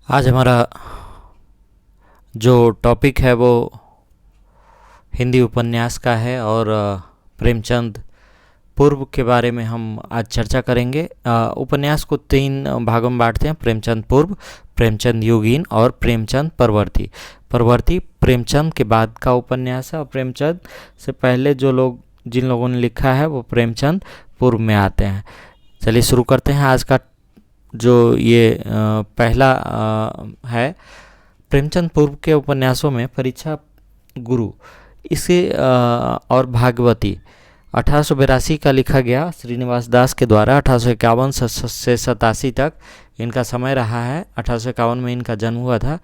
आज हमारा जो टॉपिक है वो हिंदी उपन्यास का है और प्रेमचंद पूर्व के बारे में हम आज चर्चा करेंगे। उपन्यास को तीन भागों में बांटते हैं: प्रेमचंद पूर्व, प्रेमचंद युगीन और प्रेमचंद परवर्ती। परवर्ती प्रेमचंद के बाद का उपन्यास है और प्रेमचंद से पहले जिन लोगों ने लिखा है वो प्रेमचंद पूर्व में आते हैं। चलिए शुरू करते हैं। आज का जो ये पहला है प्रेमचंद पूर्व के उपन्यासों में परीक्षा गुरु इसे और भागवती 1882 का लिखा गया श्रीनिवास दास के द्वारा। 1851 से 87 तक इनका समय रहा है। 1851 में इनका जन्म हुआ था।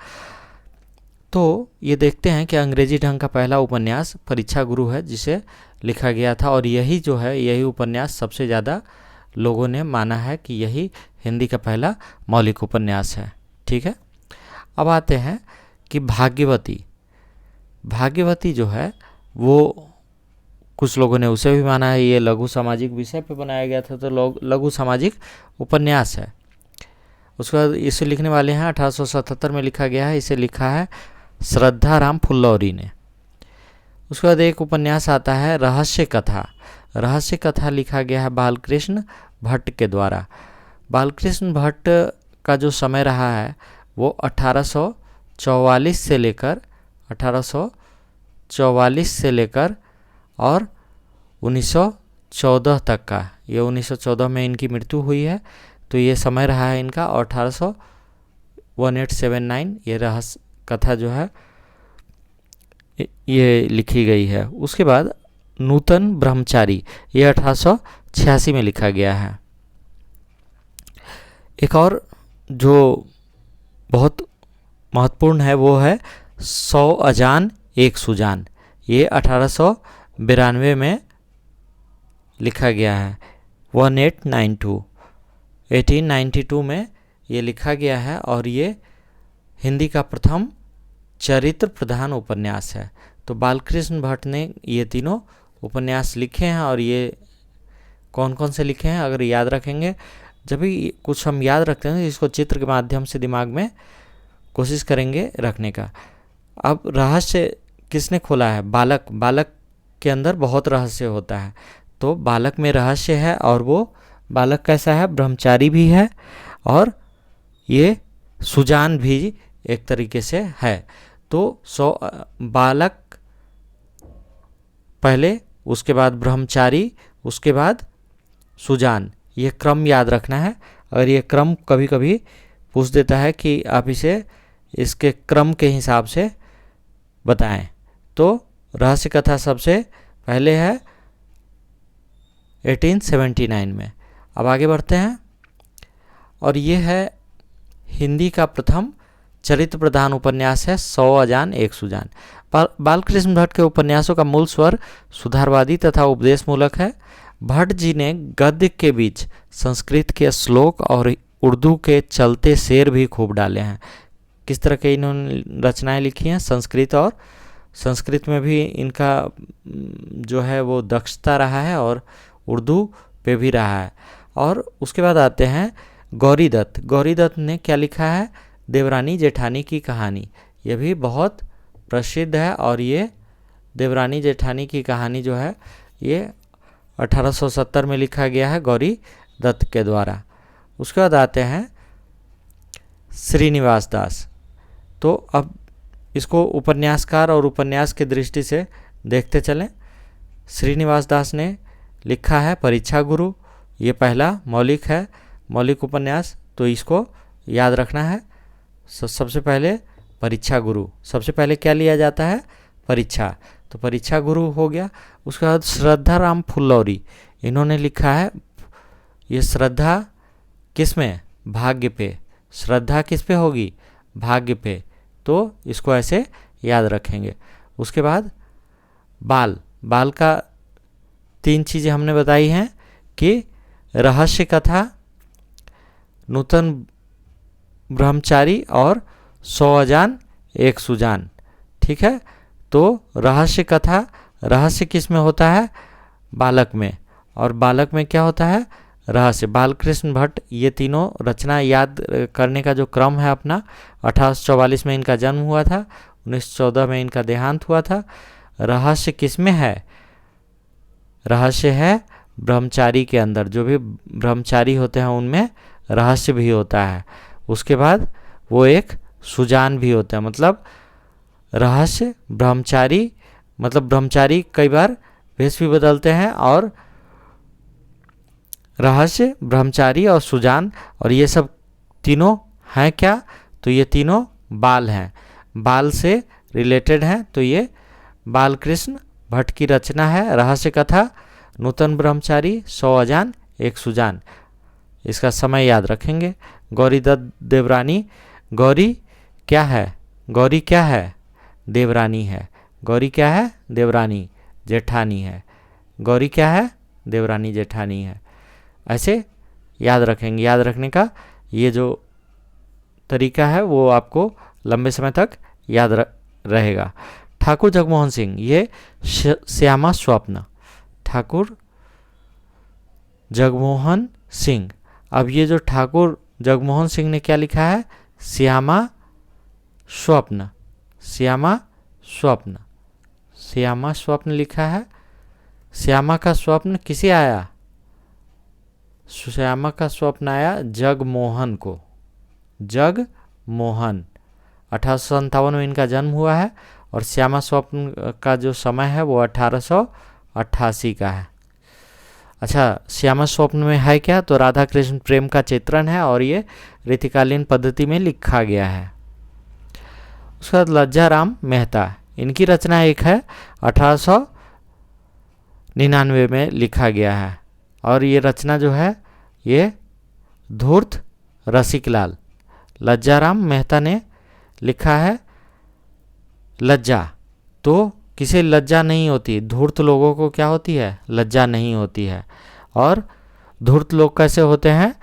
तो ये देखते हैं कि अंग्रेजी ढंग का पहला उपन्यास परीक्षा गुरु है जिसे लिखा गया था, और यही उपन्यास सबसे ज़्यादा लोगों ने माना है कि यही हिंदी का पहला मौलिक उपन्यास है। ठीक है, अब आते हैं कि भाग्यवती जो है वो कुछ लोगों ने उसे भी माना है ये लघु सामाजिक विषय पे बनाया गया था, तो लघु सामाजिक उपन्यास है। उसके बाद इसे लिखने वाले हैं 1877 में लिखा गया है। इसे लिखा है श्रद्धा राम फुल्लौरी ने। उसके बाद एक उपन्यास आता है रहस्य कथा लिखा गया है बालकृष्ण भट्ट के द्वारा। बालकृष्ण भट्ट का जो समय रहा है वो 1844 से लेकर और 1914 तक का। ये 1914 में इनकी मृत्यु हुई है, तो ये समय रहा है इनका। 1879 ये रहस्य कथा जो है ये लिखी गई है। उसके बाद नूतन ब्रह्मचारी ये 1886 में लिखा गया है। एक और जो बहुत महत्वपूर्ण है वो है 100 अजान एक सुजान। ये 1892 में लिखा गया है। 1892 में ये लिखा गया है और ये हिंदी का प्रथम चरित्र प्रधान उपन्यास है। तो बालकृष्ण भट्ट ने ये तीनों उपन्यास लिखे हैं, और ये कौन कौन से लिखे हैं अगर याद रखेंगे, जब भी कुछ हम याद रखते हैं इसको चित्र के माध्यम से दिमाग में कोशिश करेंगे रखने का। अब रहस्य किसने खोला है? बालक के अंदर बहुत रहस्य होता है, तो बालक में रहस्य है, और वो बालक कैसा है? ब्रह्मचारी भी है और ये सुजान भी एक तरीके से है। तो बालक पहले, उसके बाद ब्रह्मचारी, उसके बाद सुजान, ये क्रम याद रखना है। अगर ये क्रम कभी कभी पूछ देता है कि आप इसके क्रम के हिसाब से बताएं, तो रहस्य कथा सबसे पहले है 1879 में। अब आगे बढ़ते हैं, और ये है हिंदी का प्रथम चरित्र प्रधान उपन्यास है 100 अजान एक सुजान। बालकृष्ण भट्ट के उपन्यासों का मूल स्वर सुधारवादी तथा उपदेशमूलक है। भट्ट जी ने गद्य के बीच संस्कृत के श्लोक और उर्दू के चलते शेर भी खूब डाले हैं। किस तरह के इन्होंने रचनाएं लिखी हैं? संस्कृत में भी इनका जो है वो दक्षता रहा है और उर्दू पे भी रहा है। और उसके बाद आते हैं गौरी दत्त ने क्या लिखा है? देवरानी जेठानी की कहानी। ये भी बहुत प्रसिद्ध है, और ये देवरानी जेठानी की कहानी जो है ये 1870 में लिखा गया है गौरी दत्त के द्वारा। उसके बाद आते हैं श्रीनिवास दास। तो अब इसको उपन्यासकार और उपन्यास की दृष्टि से देखते चलें। श्रीनिवास दास ने लिखा है परीक्षा गुरु। ये पहला मौलिक उपन्यास, तो इसको याद रखना है। सबसे पहले परीक्षा गुरु, सबसे पहले क्या लिया जाता है? परीक्षा, तो परीक्षा गुरु हो गया। उसके बाद श्रद्धा राम फुल्लौरी, इन्होंने लिखा है। ये श्रद्धा किस में? भाग्य पे। श्रद्धा किस पे होगी? भाग्य पे, तो इसको ऐसे याद रखेंगे। उसके बाद बाल का 3 चीज़ें हमने बताई हैं कि रहस्य कथा, नूतन ब्रह्मचारी और 100 अजान एक सुजान। ठीक है, तो रहस्य किस में होता है? बालक में। और बालक में क्या होता है? रहस्य। बालकृष्ण भट्ट, ये तीनों रचना याद करने का जो क्रम है अपना, 1844 में इनका जन्म हुआ था, 1914 में इनका देहांत हुआ था। रहस्य किसमें है? रहस्य है ब्रह्मचारी के अंदर। जो भी ब्रह्मचारी होते हैं उनमें रहस्य भी होता है। उसके बाद वो एक सुजान भी होता है। मतलब रहस्य, ब्रह्मचारी, मतलब ब्रह्मचारी कई बार वेश भी बदलते हैं, और रहस्य, ब्रह्मचारी और सुजान, और ये सब तीनों हैं क्या? तो ये तीनों बाल हैं, बाल से रिलेटेड हैं। तो ये बालकृष्ण भट्ट की रचना है। रहस्य कथा, नूतन ब्रह्मचारी, 100 अजान, एक सुजान। इसका समय याद रखेंगे। गौरी दत्त देवरानी, गौरी क्या है? गौरी क्या है? देवरानी है। गौरी क्या है? देवरानी, जेठानी है। गौरी क्या है? देवरानी, जेठानी है। ऐसे याद रखेंगे। याद रखने का ये जो तरीका है वो आपको लंबे समय तक याद रहेगा। ठाकुर जगमोहन सिंह, ये श्यामा स्वप्न। ठाकुर जगमोहन सिंह। अब ये जो ठाकुर जगमोहन सिंह ने क्या लिखा है? श्यामा स्वप्न, श्यामा स्वप्न, श्यामा स्वप्न लिखा है। श्यामा का स्वप्न किसे आया? श्यामा का स्वप्न आया जगमोहन को। जगमोहन, 1857 में इनका जन्म हुआ है, और श्यामा स्वप्न का जो समय है वो 1888 का है। अच्छा, श्यामा स्वप्न में है क्या? तो राधा कृष्ण प्रेम का चित्रण है, और ये रीतिकालीन पद्धति में लिखा गया है। उसके बाद लज्जाराम मेहता, इनकी रचना एक है, 1899 में लिखा गया है। और ये रचना जो है ये धूर्त रसिकलाल, लज्जाराम मेहता ने लिखा है। लज्जा, तो किसे लज्जा नहीं होती? धूर्त लोगों को क्या होती है? लज्जा नहीं होती है। और धूर्त लोग कैसे होते हैं?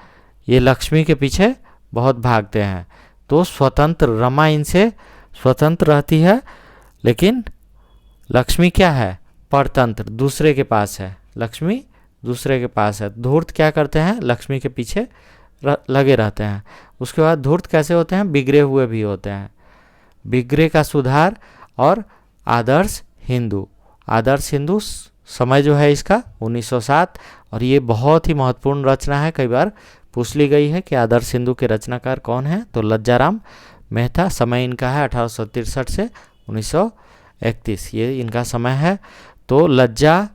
ये लक्ष्मी के पीछे बहुत भागते हैं। तो स्वतंत्र, रमा इनसे स्वतंत्र रहती है, लेकिन लक्ष्मी क्या है? परतंत्र, दूसरे के पास है। लक्ष्मी दूसरे के पास है। धूर्त क्या करते हैं? लक्ष्मी के पीछे लगे रहते हैं। उसके बाद धूर्त कैसे होते हैं? बिगड़े हुए भी होते हैं। बिगड़े का सुधार और आदर्श हिंदू। आदर्श हिंदू समय जो है इसका 1907, और ये बहुत ही महत्वपूर्ण रचना है। कई बार पूछ ली गई है कि आदर्श हिंदू के रचनाकार कौन है? तो लज्जाराम मेहता। समय इनका है 1863 से 1931, ये इनका समय है। तो लज्जा,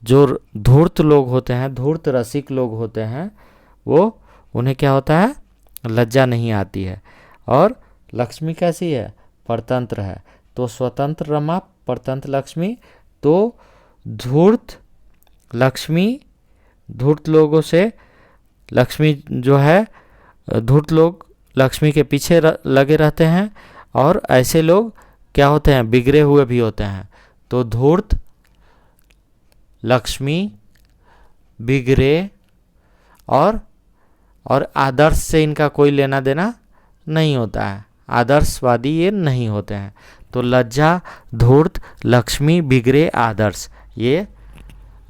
जो धूर्त लोग होते हैं, धूर्त रसिक लोग होते हैं, वो उन्हें क्या होता है? लज्जा नहीं आती है। और लक्ष्मी कैसी है? परतंत्र है। तो स्वतंत्र रमा, परतंत्र लक्ष्मी। तो धूर्त लक्ष्मी, धूर्त लोगों से लक्ष्मी जो है, धूर्त लोग लक्ष्मी के पीछे लगे रहते हैं, और ऐसे लोग क्या होते हैं? बिगड़े हुए भी होते हैं। तो धूर्त, लक्ष्मी, बिगड़े, और आदर्श से इनका कोई लेना देना नहीं होता है। आदर्शवादी ये नहीं होते हैं। तो लज्जा, धूर्त, लक्ष्मी, बिगड़े, आदर्श, ये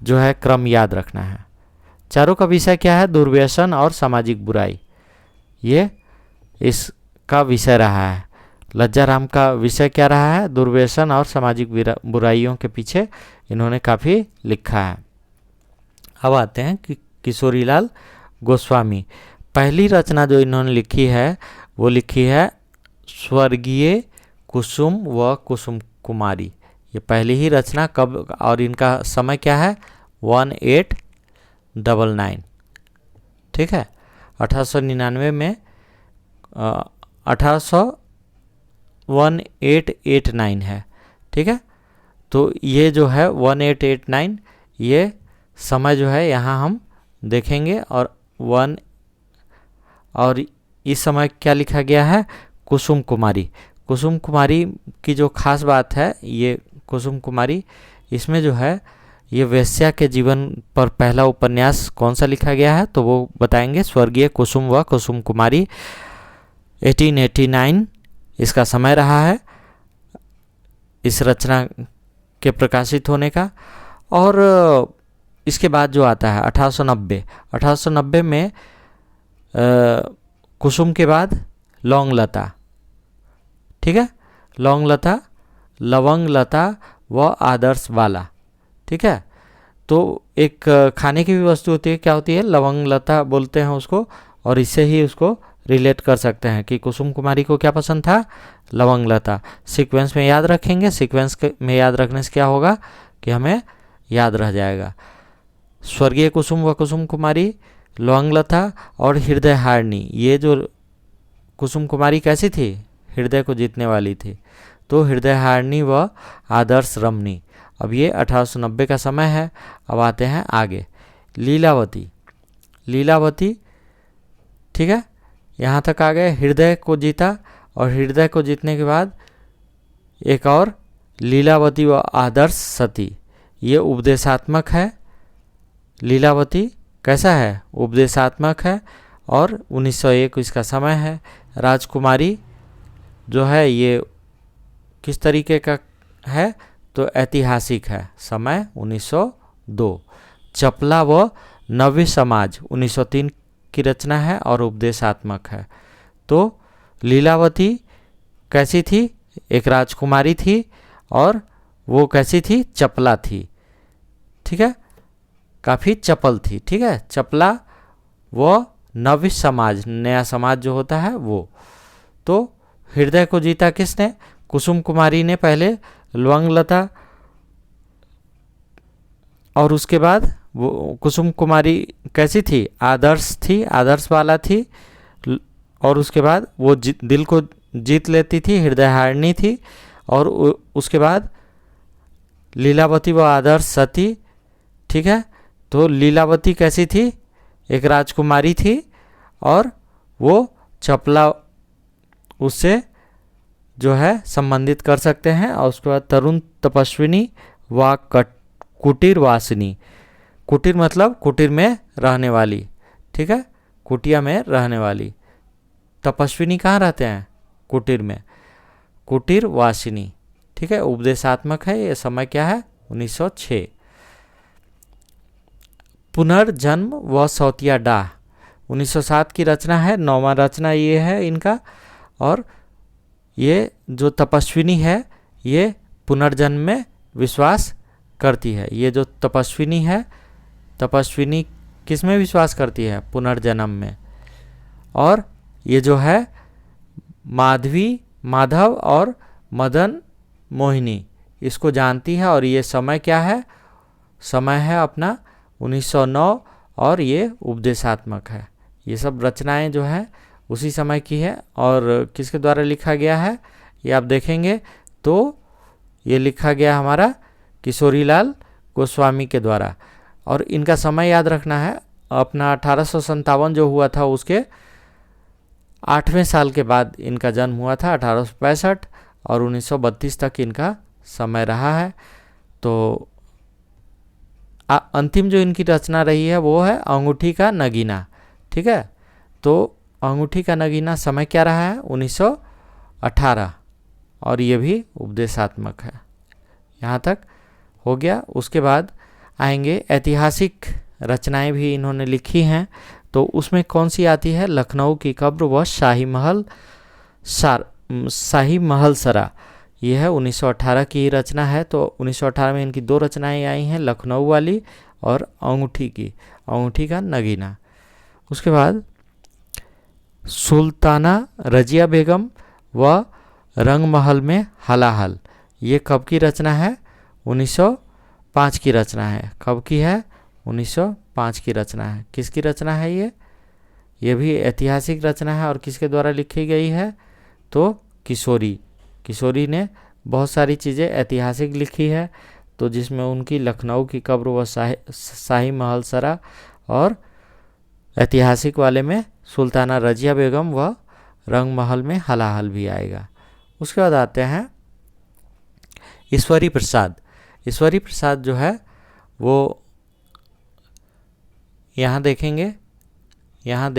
जो है क्रम याद रखना है। चारों का विषय क्या है? दुर्व्यसन और सामाजिक बुराई, ये इसका विषय रहा है। लज्जाराम का विषय क्या रहा है? दुर्व्यसन और सामाजिक बुराइयों के पीछे इन्होंने काफ़ी लिखा है। अब आते हैं कि किशोरीलाल गोस्वामी। पहली रचना जो इन्होंने लिखी है वो लिखी है स्वर्गीय कुसुम व कुसुम कुमारी। ये पहली ही रचना कब, और इनका समय क्या है? 1899, ठीक है। 1899 में 1889 है, ठीक है। तो ये जो है 1889, ये समय जो है यहाँ हम देखेंगे। और इस समय क्या लिखा गया है? कुसुम कुमारी। कुसुम कुमारी की जो खास बात है, ये कुसुम कुमारी, इसमें जो है ये वेश्या के जीवन पर पहला उपन्यास कौन सा लिखा गया है तो वो बताएंगे। स्वर्गीय कुसुम व कुसुम कुमारी, 1889 इसका समय रहा है इस रचना के प्रकाशित होने का। और इसके बाद जो आता है 1890, 1890 में कुसुम के बाद लौंग लता, ठीक है, लौंग लता, लवंग लता व आदर्श वाला, ठीक है। तो एक खाने की भी वस्तु होती है, क्या होती है, लवंग लता बोलते हैं उसको, और इससे ही उसको रिलेट कर सकते हैं कि कुसुम कुमारी को क्या पसंद था, लवंग लता। सीक्वेंस में याद रखेंगे, सीक्वेंस में याद रखने से क्या होगा कि हमें याद रह जाएगा। स्वर्गीय कुसुम व कुसुम कुमारी, लवंग लता और हृदय हारिणी। ये जो कुसुम कुमारी कैसी थी, हृदय को जीतने वाली थी, तो हृदय हारिणी व आदर्श रमणी। अब ये 1890 का समय है। अब आते हैं आगे, लीलावती, लीलावती, ठीक है, यहाँ तक आ गए। हृदय को जीता, और हृदय को जीतने के बाद एक और लीलावती व आदर्श सती, ये उपदेशात्मक है। लीलावती कैसा है, उपदेशात्मक है, और 1901 इसका समय है। राजकुमारी जो है ये किस तरीके का है, तो ऐतिहासिक है, समय 1902। चपला व नव्य समाज 1903 की रचना है और उपदेशात्मक है। तो लीलावती कैसी थी, एक राजकुमारी थी, और वो कैसी थी, चपला थी, ठीक है, काफ़ी चपल थी, ठीक है, चपला व नव्य समाज, नया समाज जो होता है वो। तो हृदय को जीता किसने, कुसुम कुमारी ने पहले लवंग लता, और उसके बाद वो कुसुम कुमारी कैसी थी, आदर्श थी, आदर्श वाला थी, और उसके बाद वो दिल को जीत लेती थी, हृदय हारिणी थी, और उसके बाद लीलावती व आदर्श सती, ठीक है। तो लीलावती कैसी थी, एक राजकुमारी थी, और वो चपला उससे जो है संबंधित कर सकते हैं। और उसके बाद तरुण तपस्विनी व कुटीर वासिनी, कुटीर मतलब कुटीर में रहने वाली, ठीक है, कुटिया में रहने वाली। तपस्विनी कहाँ रहते हैं, कुटीर में, कुटीर वासिनी, ठीक है, उपदेशात्मक है। ये समय क्या है, 1906। पुनर्जन्म व सौतिया डाह 1907 की रचना है, 9वां रचना ये है इनका। और ये जो तपस्विनी है ये पुनर्जन्म में विश्वास करती है। ये जो तपस्विनी है, तपस्विनी किस में विश्वास करती है, पुनर्जन्म में। और ये जो है माधवी, माधव और मदन मोहिनी, इसको जानती है। और ये समय क्या है, समय है अपना 1909, और ये उपदेशात्मक है। ये सब रचनाएं जो हैं उसी समय की है। और किसके द्वारा लिखा गया है, ये आप देखेंगे तो ये लिखा गया हमारा किशोरीलाल गोस्वामी के द्वारा। और इनका समय याद रखना है, अपना 1857 जो हुआ था उसके 8वें साल के बाद इनका जन्म हुआ था, 1865, और 1932 तक इनका समय रहा है। तो अंतिम जो इनकी रचना रही है वो है अंगूठी का नगीना, ठीक है। तो अंगूठी का नगीना समय क्या रहा है, 1918, और ये भी उपदेशात्मक है। यहाँ तक हो गया। उसके बाद आएंगे ऐतिहासिक रचनाएं भी इन्होंने लिखी हैं। तो उसमें कौन सी आती है, लखनऊ की कब्र व शाही महल सरा, यह है 1918 की रचना है। तो 1918 में इनकी 2 रचनाएं आई हैं, लखनऊ वाली और अंगूठी की, अंगूठी का नगीना। उसके बाद सुल्ताना रजिया बेगम व रंग महल में हलाहल, ये कब की रचना है, 1905 की रचना है। कब की है, 1905 की रचना है। किसकी रचना है ये भी ऐतिहासिक रचना है। और किसके द्वारा लिखी गई है, तो किशोरी ने बहुत सारी चीज़ें ऐतिहासिक लिखी है। तो जिसमें उनकी लखनऊ की कब्र व शाही महल सरा, और ऐतिहासिक वाले में सुल्ताना रजिया बेगम व रंग महल में हलाहल भी आएगा। उसके बाद आते हैं ईश्वरी प्रसाद। ईश्वरी प्रसाद जो है वो यहाँ देखेंगे, यहाँ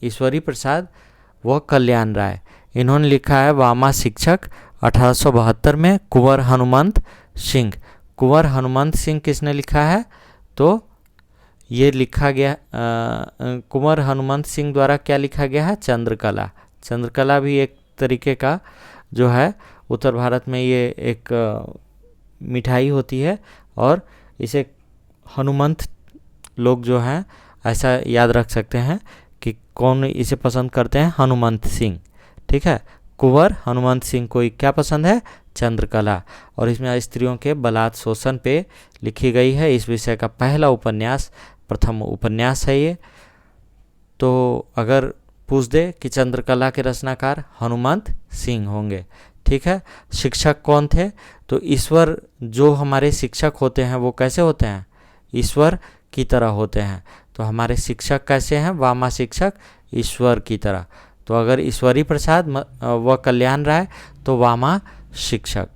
ईश्वरी प्रसाद व कल्याण राय, इन्होंने लिखा है वामा शिक्षक 1872 में, कुंवर हनुमंत सिंह, कुंवर हनुमंत सिंह किसने लिखा है? तो ये लिखा गया कुंवर हनुमंत सिंह द्वारा क्या लिखा गया है? चंद्रकला। चंद्रकला भी एक तरीके का जो है उत्तर भारत में ये एक मिठाई होती है, और इसे हनुमंत लोग जो हैं ऐसा याद रख सकते हैं कि कौन इसे पसंद करते हैं? हनुमंत सिंह। ठीक है, कुंवर हनुमंत सिंह को क्या पसंद है? चंद्रकला। और इसमें स्त्रियों के बलात् शोषण पे लिखी गई है। इस विषय का पहला उपन्यास, प्रथम उपन्यास है ये। तो अगर पूछ दे कि चंद्रकला के रचनाकार हनुमंत सिंह होंगे। ठीक है, शिक्षक कौन थे? तो ईश्वर, जो हमारे शिक्षक होते हैं वो कैसे होते हैं? ईश्वर की तरह होते हैं। तो हमारे शिक्षक कैसे हैं? वामा शिक्षक ईश्वर की तरह। तो अगर ईश्वरी प्रसाद व कल्याण राय तो वामा शिक्षक।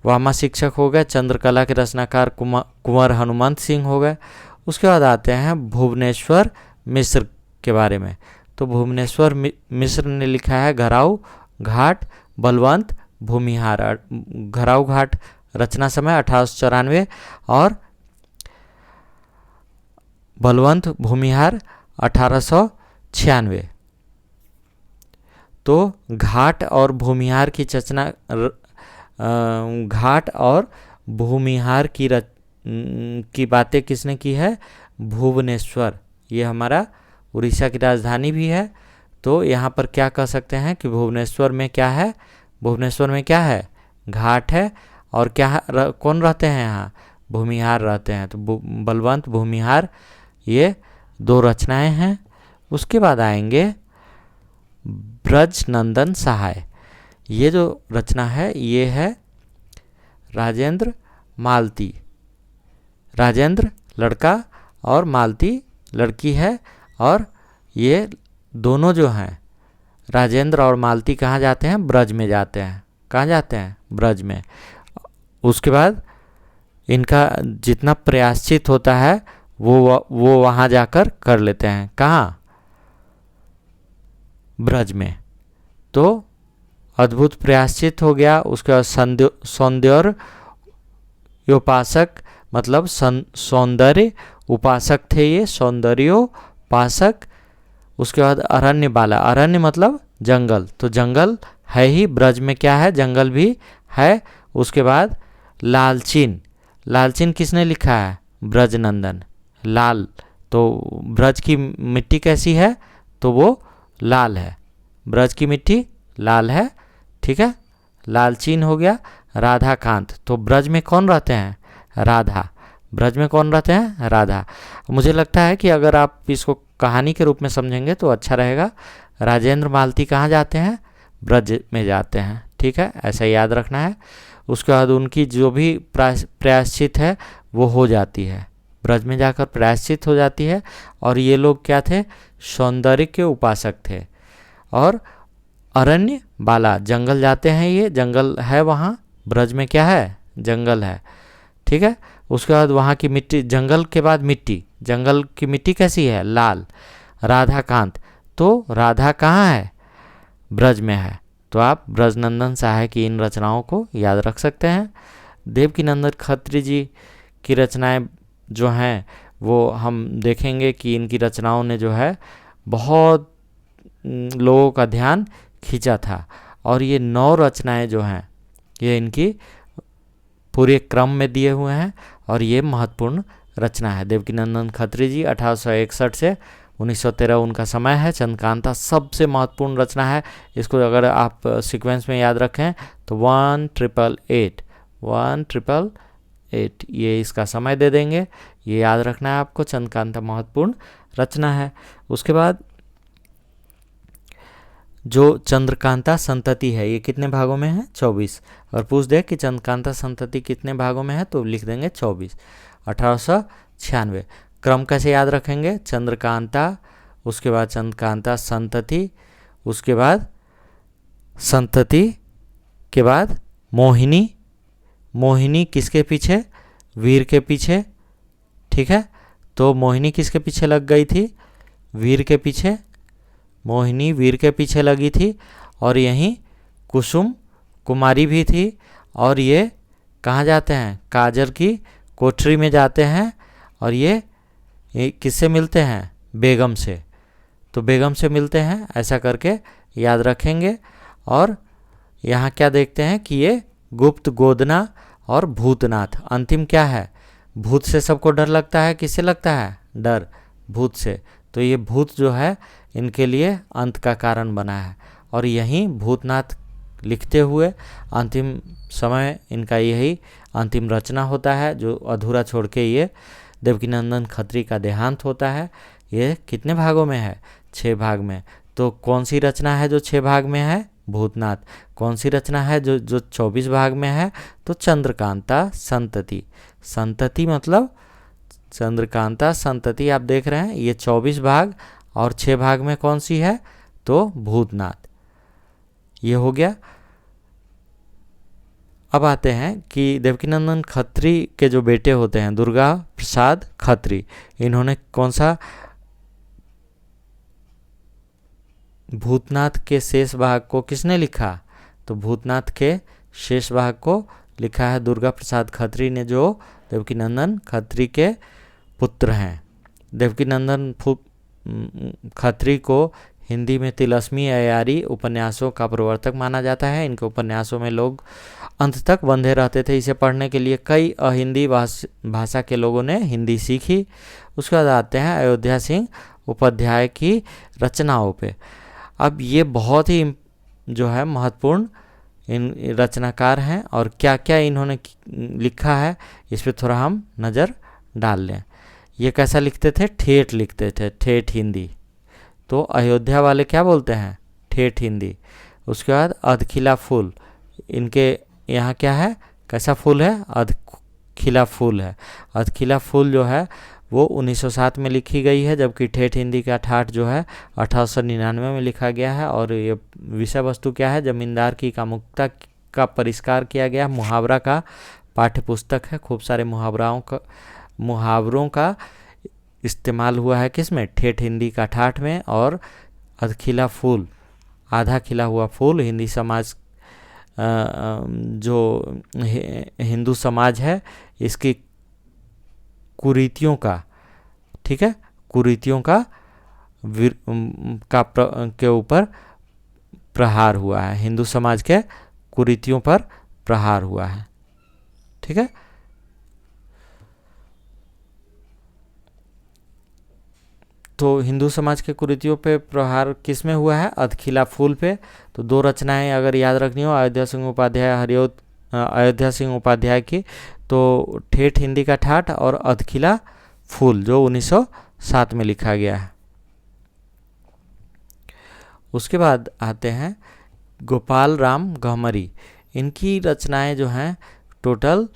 वामा शिक्षक हो गए। चंद्रकला के रचनाकार कुंवर हनुमंत सिंह हो गए। उसके बाद आते हैं भुवनेश्वर मिश्र के बारे में। तो भुवनेश्वर मिश्र ने लिखा है घराऊ घाट बलवंत भूमिहार। घराऊ घाट रचना समय 1894 और बलवंत भूमिहार 1896। तो घाट और भूमिहार की रचना, घाट और भूमिहार की बातें किसने की है? भुवनेश्वर। ये हमारा उड़ीसा की राजधानी भी है। तो यहाँ पर क्या कह सकते हैं कि भुवनेश्वर में क्या है? भुवनेश्वर में क्या है? घाट है। और क्या कौन रहते हैं यहाँ? भूमिहार रहते हैं। तो बलवंत भूमिहार, ये दो रचनाएं हैं। उसके बाद आएंगे ब्रज नंदन सहाय। ये जो रचना है ये है राजेंद्र मालती। राजेंद्र लड़का और मालती लड़की है। और ये दोनों जो हैं, राजेंद्र और मालती, कहाँ जाते हैं? ब्रज में जाते हैं। कहाँ जाते हैं? ब्रज में। उसके बाद इनका जितना प्रायश्चित होता है वो वहाँ जाकर कर लेते हैं। कहाँ? ब्रज में। तो अद्भुत प्रायश्चित हो गया। उसके बाद सौंदर्य उपासक, मतलब सौंदर्य उपासक थे ये, सौंदर्योपासक। उसके बाद अरण्य बाला। अरण्य मतलब जंगल। तो जंगल है ही, ब्रज में क्या है? जंगल भी है। उसके बाद लालचीन। लालचीन किसने लिखा है? ब्रजनंदन। लाल, तो ब्रज की मिट्टी कैसी है? तो वो लाल है। ब्रज की मिट्टी लाल है। ठीक है, लालचीन हो गया। राधाकांत। तो ब्रज में कौन रहते हैं? राधा। ब्रज में कौन रहते हैं? राधा। मुझे लगता है कि अगर आप इसको कहानी के रूप में समझेंगे तो अच्छा रहेगा। राजेंद्र मालती कहाँ जाते हैं? ब्रज में जाते हैं। ठीक है, ऐसा याद रखना है। उसके बाद उनकी जो भी प्रायश्चित है वो हो जाती है, ब्रज में जाकर प्रायश्चित हो जाती है। और ये लोग क्या थे? सौंदर्य के उपासक थे। और अरण्य बाला, जंगल जाते हैं। ये जंगल है वहाँ, ब्रज में क्या है? जंगल है। ठीक है, उसके बाद वहाँ की मिट्टी, जंगल के बाद मिट्टी, जंगल की मिट्टी कैसी है? लाल। राधाकांत, तो राधा कहाँ है? ब्रज में है। तो आप ब्रजनंदन सहाय की इन रचनाओं को याद रख सकते हैं। देवकीनंदन खत्री जी की रचनाएं जो हैं वो हम देखेंगे कि इनकी रचनाओं ने जो है बहुत लोगों का ध्यान खींचा था। और ये 9 रचनाएं जो हैं ये इनकी पूरे क्रम में दिए हुए हैं, और ये महत्वपूर्ण रचना है। देवकीनंदन खत्री जी 1861 से 1913 उनका समय है। चंद्रकांता सबसे महत्वपूर्ण रचना है। इसको अगर आप सीक्वेंस में याद रखें तो 1888 ये इसका समय दे देंगे। ये याद रखना है आपको। चंद्रकांता महत्वपूर्ण रचना है। उसके बाद जो चंद्रकांता संतति है ये कितने भागों में है? 24। और पूछ दे कि चंद्रकांता संतति कितने भागों में है तो लिख देंगे 24। 1896। क्रम कैसे याद रखेंगे? चंद्रकांता, उसके बाद चंद्रकांता संतति, उसके बाद संतति के बाद मोहिनी। मोहिनी किसके पीछे? वीर के पीछे। ठीक है, तो मोहिनी किसके पीछे लग गई थी? वीर के पीछे। मोहिनी वीर के पीछे लगी थी। और यहीं कुसुम कुमारी भी थी। और ये कहाँ जाते हैं? काजल की कोठरी में जाते हैं और ये किससे मिलते हैं? बेगम से। तो बेगम से मिलते हैं, ऐसा करके याद रखेंगे। और यहाँ क्या देखते हैं कि ये गुप्त, गोदना और भूतनाथ। अंतिम क्या है? भूत से सबको डर लगता है, किससे लगता है डर? भूत से। तो ये भूत जो है इनके लिए अंत का कारण बना है। और यहीं भूतनाथ लिखते हुए अंतिम समय इनका यही अंतिम रचना होता है, जो अधूरा छोड़ के ये देवकीनंदन खत्री का देहांत होता है। ये कितने भागों में है? 6 भाग में। तो कौन सी रचना है जो 6 भाग में है? भूतनाथ। कौन सी रचना है जो 24 भाग में है? तो चंद्रकांता संतति। संतति मतलब चंद्रकांता संतति। आप देख रहे हैं ये 24 भाग, और 6 भाग में कौन सी है? तो भूतनाथ। ये हो गया। अब आते हैं कि देवकीनंदन खत्री के जो बेटे होते हैं, दुर्गा प्रसाद खत्री, इन्होंने कौन सा भूतनाथ के शेष भाग को किसने लिखा? तो भूतनाथ के शेष भाग को लिखा है दुर्गा प्रसाद खत्री ने, जो देवकीनंदन खत्री के पुत्र हैं। देवकीनंदन खत्री को हिंदी में तिलस्मी अय्यारी उपन्यासों का प्रवर्तक माना जाता है। इनके उपन्यासों में लोग अंत तक बंधे रहते थे। इसे पढ़ने के लिए कई अहिंदी भाषा के लोगों ने हिंदी सीखी। उसके बाद आते हैं अयोध्या सिंह उपाध्याय की रचनाओं पे। अब ये बहुत ही जो है महत्वपूर्ण इन रचनाकार हैं, और क्या क्या इन्होंने लिखा है इस पर थोड़ा हम नज़र डाल लें। ये कैसा लिखते थे? ठेठ लिखते थे, ठेठ हिंदी। तो अयोध्या वाले क्या बोलते हैं? ठेठ हिंदी। उसके बाद अधखिला फूल, इनके यहाँ क्या है? कैसा फूल है? अधखिला फूल है। अधखिला फूल जो है वो 1907 में लिखी गई है, जबकि ठेठ हिंदी का ठाठ जो है 1899 में लिखा गया है। और ये विषय वस्तु क्या है? जमींदार की कामुकता का परिष्कार किया गया। मुहावरा का पाठ्य पुस्तक है। खूब सारे मुहावरों का इस्तेमाल हुआ है किसमें? ठेठ हिंदी का ठाठ में। और अधखिला फूल, आधा खिला हुआ फूल, हिंदी समाज जो हिंदू समाज है इसकी कुरीतियों का, ठीक है, कुरीतियों का के ऊपर प्रहार हुआ है। हिंदू समाज के कुरीतियों पर प्रहार हुआ है, ठीक है। तो हिंदू समाज के कुरीतियों पे प्रहार किस में हुआ है? अधखिला फूल पे। तो 2 रचनाएं अगर याद रखनी हो अयोध्या सिंह उपाध्याय की, तो ठेठ हिंदी का ठाठ और अधखिला फूल जो 1907 में लिखा गया है। उसके बाद आते हैं गोपाल राम गहमरी। इनकी रचनाएं जो हैं टोटल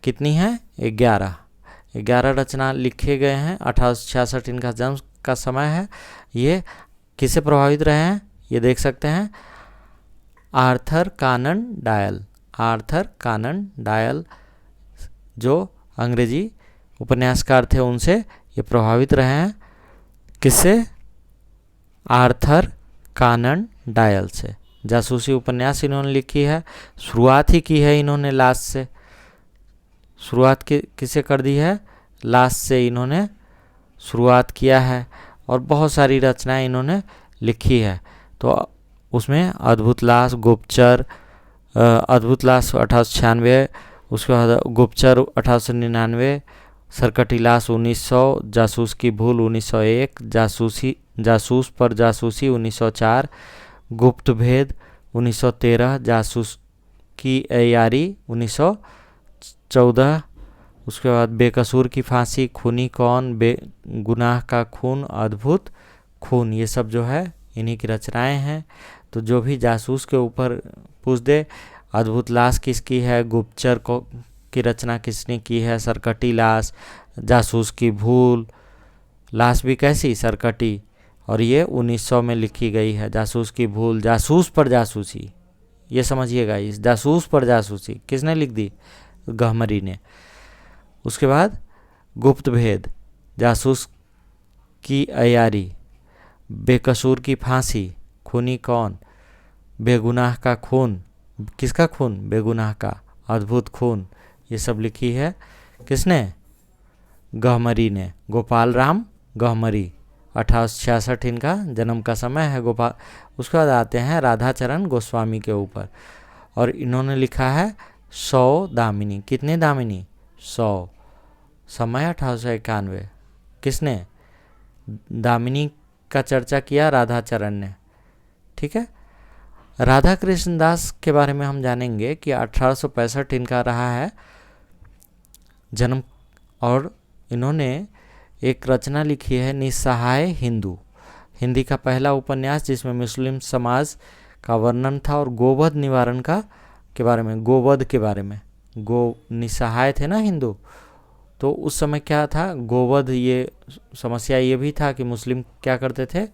कितनी हैं? 11 रचना लिखे गए हैं। 1866 इनका जन्म का समय है। ये किससे प्रभावित रहे हैं? ये देख सकते हैं, आर्थर कानन डायल जो अंग्रेजी उपन्यासकार थे उनसे ये प्रभावित रहे हैं। किससे? आर्थर कानन डायल से। जासूसी उपन्यास इन्होंने लिखी है। शुरुआत ही की है इन्होंने लास्ट से। शुरुआत किससे कर दी है? लास्ट से इन्होंने शुरुआत किया है। और बहुत सारी रचनाएं इन्होंने लिखी है। तो उसमें अद्भुत लाश, गुप्तचर, अद्भुत लाश 1896, उसके बाद गुप्तचर 1899, सरकटी लाश 1900, जासूस की भूल 1901, जासूस पर जासूसी 1904, गुप्त भेद 1913, जासूस की अय्यारी 1914, उसके बाद बेकसूर की फांसी, खूनी कौन, बेगुनाह का खून, अद्भुत खून, ये सब जो है इन्हीं की रचनाएं हैं। तो जो भी जासूस के ऊपर पूछ दे, अद्भुत लाश किसकी है, गुप्तचर की रचना किसने की है, सरकटी लाश, जासूस की भूल, लाश भी कैसी? सरकटी, और ये 1900 में लिखी गई है। जासूस की भूल, जासूस पर जासूसी, ये समझिएगा, इस जासूस पर जासूसी किसने लिख दी? गहमरी ने। उसके बाद गुप्त भेद, जासूस की अय्यारी, बेकसूर की फांसी, खूनी कौन, बेगुनाह का खून, किसका खून? बेगुनाह का, अद्भुत खून, ये सब लिखी है किसने? गहमरी ने, गोपाल राम गहमरी। 1866 इनका जन्म का समय है। गोपाल, उसके बाद आते हैं राधाचरण गोस्वामी के ऊपर, और इन्होंने लिखा है 100 दामिनी। कितने दामिनी? 100। समय 1891। किसने? दामिनी का चर्चा किया राधाचरण ने। ठीक है। राधा कृष्ण दास के बारे में हम जानेंगे कि 1865 इनका रहा है जन्म, और इन्होंने एक रचना लिखी है निस्सहाय हिंदू, हिंदी का पहला उपन्यास जिसमें मुस्लिम समाज का वर्णन था और गोवध निवारण का के बारे में, गोवध के बारे में। निस्सहाय थे ना हिंदू, तो उस समय क्या था, गोवध, ये समस्या ये भी था कि मुस्लिम क्या करते थे,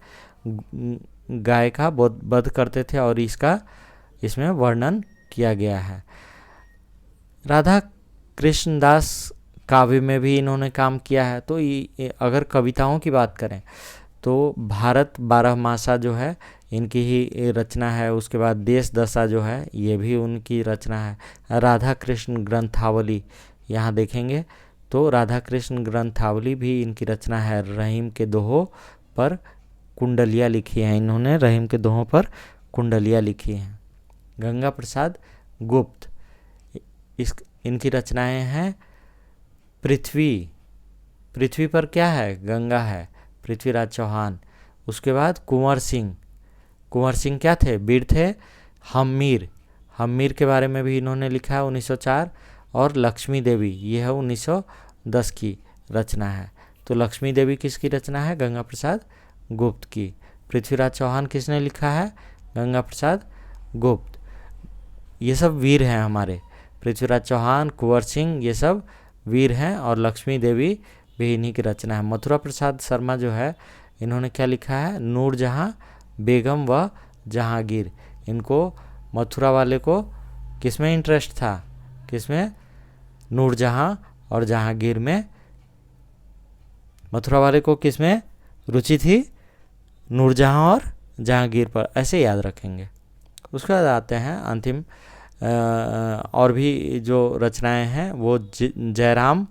गाय का वध करते थे, और इसमें वर्णन किया गया है। राधा कृष्ण दास काव्य में भी इन्होंने काम किया है। तो अगर कविताओं की बात करें तो भारत 12 मासा जो है इनकी ही रचना है। उसके बाद देश दशा जो है ये भी उनकी रचना है। राधा कृष्ण ग्रंथावली यहाँ देखेंगे तो राधा कृष्ण ग्रंथावली भी इनकी रचना है। रहीम के दोहों पर कुंडलियाँ लिखी हैं इन्होंने, रहीम के दोहों पर कुंडलियाँ लिखी हैं। गंगा प्रसाद गुप्त, इनकी रचनाएं हैं पृथ्वी पर क्या है, गंगा है, पृथ्वीराज चौहान। उसके बाद कुंवर सिंह क्या थे, वीर थे। हम्मीर के बारे में भी इन्होंने लिखा है 1904। और लक्ष्मी देवी, ये है 1910 की रचना है। तो लक्ष्मी देवी किसकी रचना है, गंगा प्रसाद गुप्त की। पृथ्वीराज चौहान किसने लिखा है, गंगा प्रसाद गुप्त। ये सब वीर हैं हमारे, पृथ्वीराज चौहान, कुंवर सिंह, ये सब वीर हैं, और लक्ष्मी देवी भी इन्हीं की रचना है। मथुरा प्रसाद शर्मा जो है इन्होंने क्या लिखा है, नूरजहां, बेगम व जहांगीर। इनको मथुरा वाले को किसमें इंटरेस्ट था, किसमें, नूरजहां और जहांगीर में। मथुरा वाले को किसमें रुचि थी, नूरजहां और जहांगीर पर, ऐसे याद रखेंगे। उसके बाद आते हैं अंतिम और भी जो रचनाएं हैं वो जयराम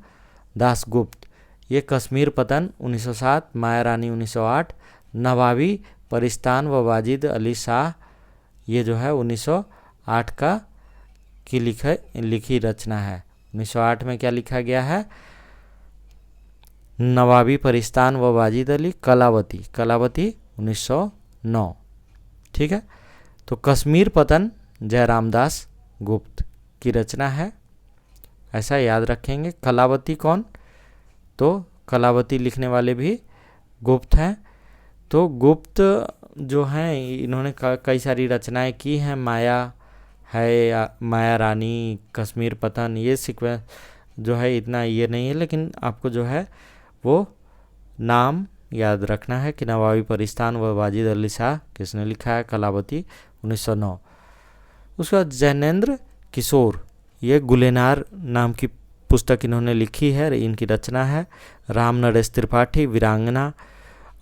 दास गुप्त। ये कश्मीर पतन 1907, माया रानी 1908, नवाबी परिस्तान व वाजिद अली शाह, ये जो है 1908 की लिखी रचना है। 1908 में क्या लिखा गया है, नवाबी परिस्तान व वाजिद अली, कलावती 1909। ठीक है। तो कश्मीर पतन जयराम दास गुप्त की रचना है, ऐसा याद रखेंगे। कलावती कौन, तो कलावती लिखने वाले भी गुप्त हैं। तो गुप्त जो हैं इन्होंने कई सारी रचनाएं की हैं। माया है, माया रानी, कश्मीर पतन, ये सीक्वेंस जो है इतना ये नहीं है, लेकिन आपको जो है वो नाम याद रखना है कि नवाबी परिस्तान व वाजिद अली शाह किसने लिखा है, कलावती 1909। उसके बाद जैनेंद्र किशोर, ये गुलेनार नाम की पुस्तक इन्होंने लिखी है, इनकी रचना है। राम नरेश त्रिपाठी, वीरांगना,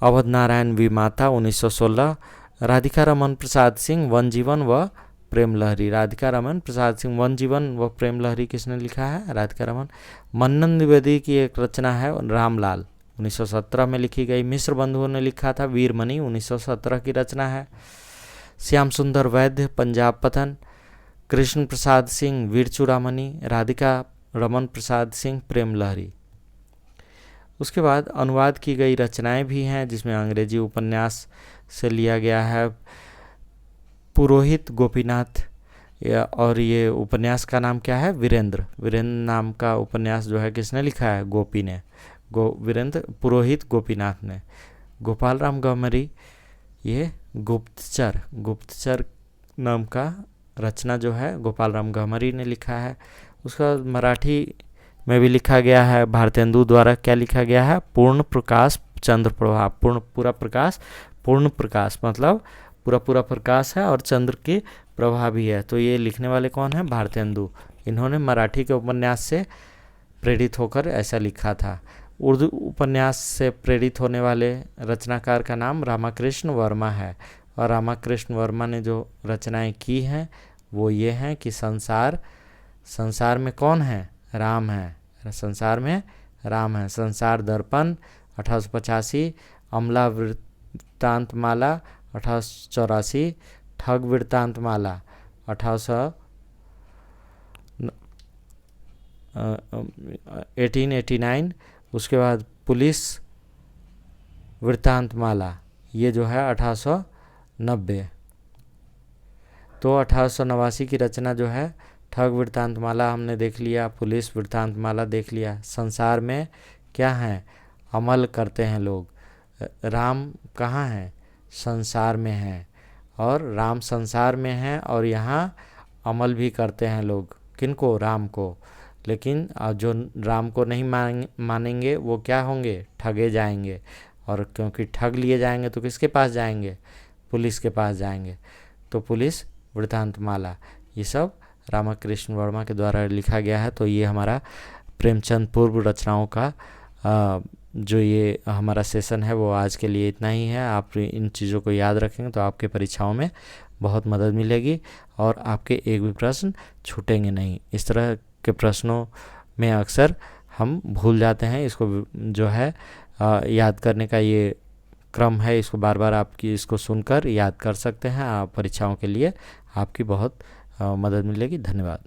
अवध नारायण विमाता 1916। राधिका रमन प्रसाद सिंह, वन जीवन व प्रेम लहरी। राधिका रमन प्रसाद सिंह, वन जीवन व प्रेम लहरी किसने लिखा है, राधिका रमन। मन्नन द्विवेदी की एक रचना है रामलाल 1917 में लिखी गई। मिश्र बंधुओं ने लिखा था वीरमणि 1917 की रचना है। श्याम सुंदर वैद्य, पंजाब पतन। कृष्ण प्रसाद सिंह, वीर चूड़ामणि। राधिका रमन प्रसाद सिंह, प्रेम लहरी। उसके बाद अनुवाद की गई रचनाएं भी हैं जिसमें अंग्रेजी उपन्यास से लिया गया है पुरोहित गोपीनाथ, और ये उपन्यास का नाम क्या है, वीरेंद्र नाम का उपन्यास जो है किसने लिखा है, गोपी ने, वीरेंद्र पुरोहित गोपीनाथ ने। गोपाल राम गहमरी, ये गुप्तचर नाम का रचना जो है गोपाल राम गहमरी ने लिखा है। उसका मराठी में भी लिखा गया है भारतेंदु द्वारा। क्या लिखा गया है, पूर्ण प्रकाश चंद्र प्रभा। पूर्ण प्रकाश मतलब पूरा प्रकाश है और चंद्र की प्रभा भी है। तो ये लिखने वाले कौन है, भारतेंदु। इन्होंने मराठी के उपन्यास से प्रेरित होकर ऐसा लिखा था। उर्दू उपन्यास से प्रेरित होने वाले रचनाकार का नाम रामाकृष्ण वर्मा है, और रामाकृष्ण वर्मा ने जो रचनाएं की हैं वो ये हैं कि संसार में कौन है, राम है, संसार में राम है। संसार दर्पण 1885, अमला वृत्तांतमाला 1884, ठग वृत्तांतमाला 1889, उसके बाद पुलिस वृत्तांतमाला ये जो है 1890। तो 1889 की रचना जो है ठग वृत्तांतमाला हमने देख लिया, पुलिस वृत्तांतमाला देख लिया। संसार में क्या है, अमल करते हैं लोग। राम कहाँ है, संसार में है, और राम संसार में है और यहाँ अमल भी करते हैं लोग। किनको, राम को। लेकिन जो राम को नहीं मानेंगे वो क्या होंगे, ठगे जाएंगे। और क्योंकि ठग लिए जाएंगे तो किसके पास जाएंगे, पुलिस के पास जाएंगे। तो पुलिस वृत्तांतमाला ये सब रामकृष्ण वर्मा के द्वारा लिखा गया है। तो ये हमारा प्रेमचंद पूर्व रचनाओं का जो ये हमारा सेशन है वो आज के लिए इतना ही है। आप इन चीज़ों को याद रखेंगे तो आपके परीक्षाओं में बहुत मदद मिलेगी और आपके एक भी प्रश्न छूटेंगे नहीं। इस तरह के प्रश्नों में अक्सर हम भूल जाते हैं, इसको जो है याद करने का ये क्रम है, इसको बार बार आपकी इसको सुनकर याद कर सकते हैं। आप परीक्षाओं के लिए आपकी बहुत मदद मिलेगी। धन्यवाद।